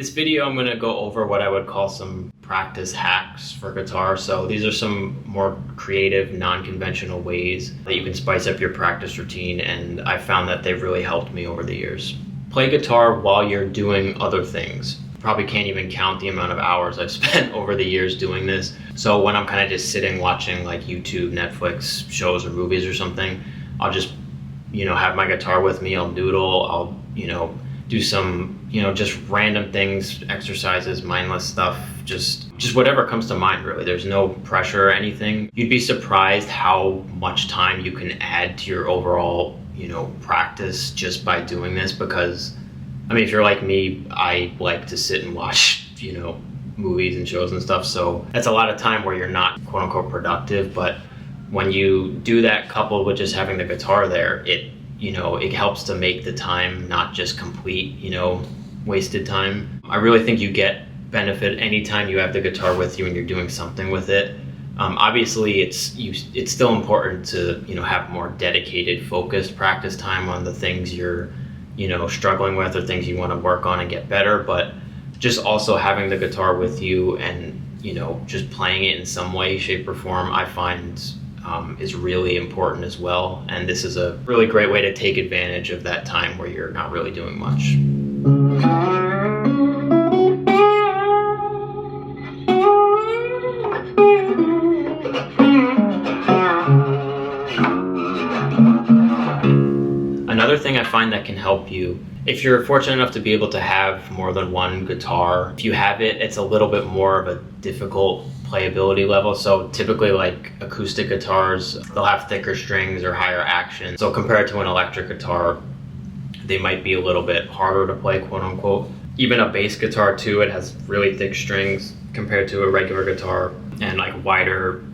This video I'm going to go over what I would call some practice hacks for guitar. So these are some more creative, non-conventional ways that you can spice up your practice routine, and I found that they've really helped me over the years. Play guitar while you're doing other things. Probably can't even count the amount of hours I've spent over the years doing this. So when I'm kind of just sitting watching like YouTube, Netflix shows or movies or something, I'll just, have my guitar with me, I'll noodle, I'll, do some, just random things, exercises, mindless stuff, just whatever comes to mind, really. There's no pressure or anything. You'd be surprised how much time you can add to your overall, practice just by doing this, because, if you're like me, I like to sit and watch, movies and shows and stuff, so that's a lot of time where you're not quote unquote productive, but when you do that coupled with just having the guitar there, it helps to make the time not just complete, wasted time. I really think you get benefit anytime you have the guitar with you and you're doing something with it. Obviously, it's still important to have more dedicated, focused practice time on the things you're struggling with or things you want to work on and get better. But just also having the guitar with you and just playing it in some way, shape, or form, I find is really important as well. And this is a really great way to take advantage of that time where you're not really doing much. Another thing I find that can help you, if you're fortunate enough to be able to have more than one guitar, if you have it, it's a little bit more of a difficult playability level. So typically, like acoustic guitars, they'll have thicker strings or higher action. So compared to an electric guitar, they might be a little bit harder to play, quote unquote. Even a bass guitar too, it has really thick strings compared to a regular guitar, and like wider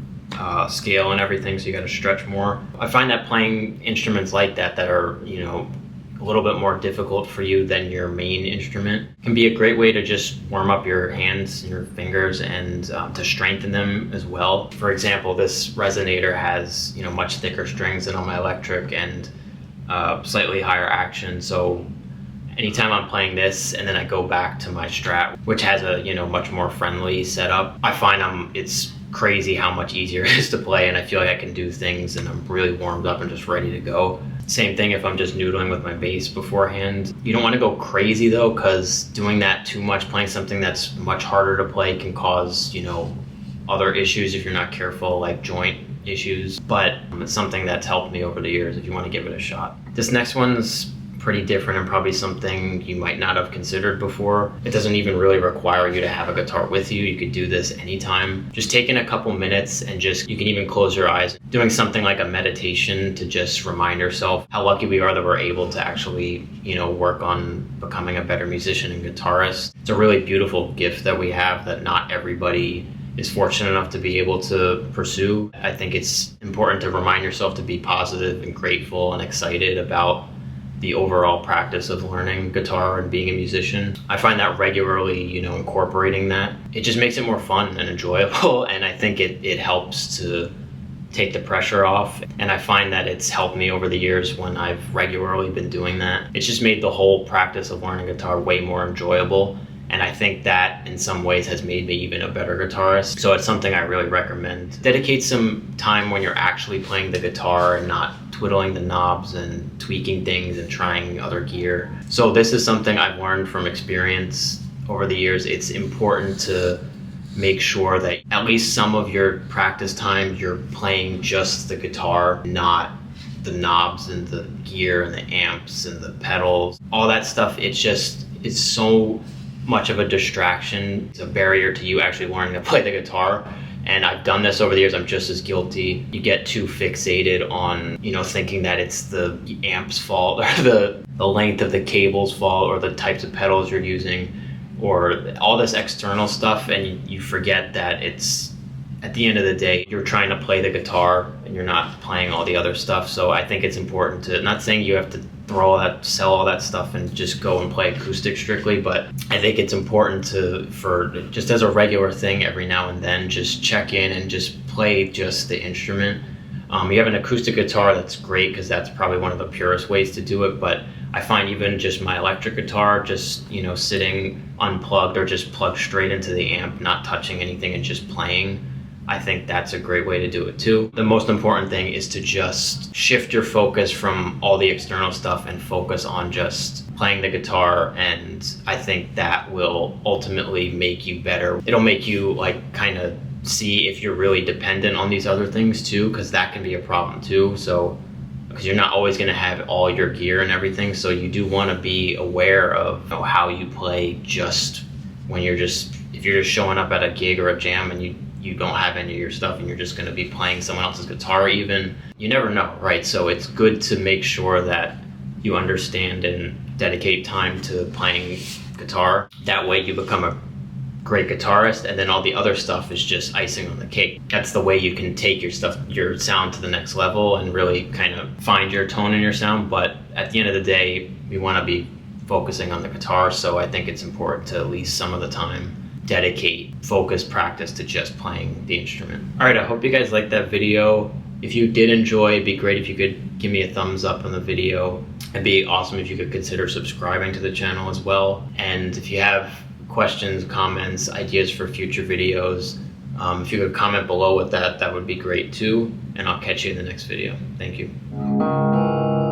scale and everything, so you got to stretch more. I find that playing instruments like that are a little bit more difficult for you than your main instrument can be a great way to just warm up your hands and your fingers and to strengthen them as well. For example, this resonator has much thicker strings than on my electric and slightly higher action. So anytime I'm playing this and then I go back to my Strat, which has a much more friendly setup, I find it's crazy how much easier it is to play, and I feel like I can do things and I'm really warmed up and just ready to go. Same thing if I'm just noodling with my bass beforehand. You don't want to go crazy though, because doing that too much, playing something that's much harder to play, can cause other issues if you're not careful, like joint issues. But it's something that's helped me over the years if you want to give it a shot. This next one's pretty different and probably something you might not have considered before. It doesn't even really require you to have a guitar with you. You could do this anytime. Just taking a couple minutes and you can even close your eyes, doing something like a meditation to just remind yourself how lucky we are that we're able to actually, work on becoming a better musician and guitarist. It's a really beautiful gift that we have that not everybody is fortunate enough to be able to pursue. I think it's important to remind yourself to be positive and grateful and excited about the overall practice of learning guitar and being a musician. I find that regularly, incorporating that, it just makes it more fun and enjoyable, and I think it helps to take the pressure off. And I find that it's helped me over the years when I've regularly been doing that. It's just made the whole practice of learning guitar way more enjoyable, and I think that in some ways has made me even a better guitarist. So it's something I really recommend. Dedicate some time when you're actually playing the guitar and not twiddling the knobs and tweaking things and trying other gear. So this is something I've learned from experience over the years. It's important to make sure that at least some of your practice time you're playing just the guitar, not the knobs and the gear and the amps and the pedals, all that stuff. It's so much of a distraction. It's a barrier to you actually learning to play the guitar. And I've done this over the years. I'm just as guilty. You get too fixated on, thinking that it's the amp's fault or the length of the cable's fault or the types of pedals you're using or all this external stuff, and you forget that it's, at the end of the day, you're trying to play the guitar and you're not playing all the other stuff. So I think it's important to, not saying you have to sell all that stuff and just go and play acoustic strictly, but I think it's important for just as a regular thing every now and then, just check in and just play just the instrument. You have an acoustic guitar, that's great because that's probably one of the purest ways to do it, but I find even just my electric guitar, just, you know, sitting unplugged or just plugged straight into the amp, not touching anything and just playing, I think that's a great way to do it too. The most important thing is to just shift your focus from all the external stuff and focus on just playing the guitar, and I think that will ultimately make you better. It'll make you like kind of see if you're really dependent on these other things too, because that can be a problem too. So because you're not always going to have all your gear and everything, so you do want to be aware of, you know, how you play just when you're just, if you're just showing up at a gig or a jam and you don't have any of your stuff and you're just going to be playing someone else's guitar even, you never know, right? So it's good to make sure that you understand and dedicate time to playing guitar. That way you become a great guitarist, and then all the other stuff is just icing on the cake. That's the way you can take your stuff, your sound to the next level and really kind of find your tone in your sound. But at the end of the day, we want to be focusing on the guitar, so I think it's important to at least some of the time dedicate focused practice to just playing the instrument. All right, I hope you guys liked that video. If you did enjoy, it'd be great if you could give me a thumbs up on the video. It'd be awesome if you could consider subscribing to the channel as well. And if you have questions, comments, ideas for future videos, if you could comment below with that, that would be great too. And I'll catch you in the next video. Thank you.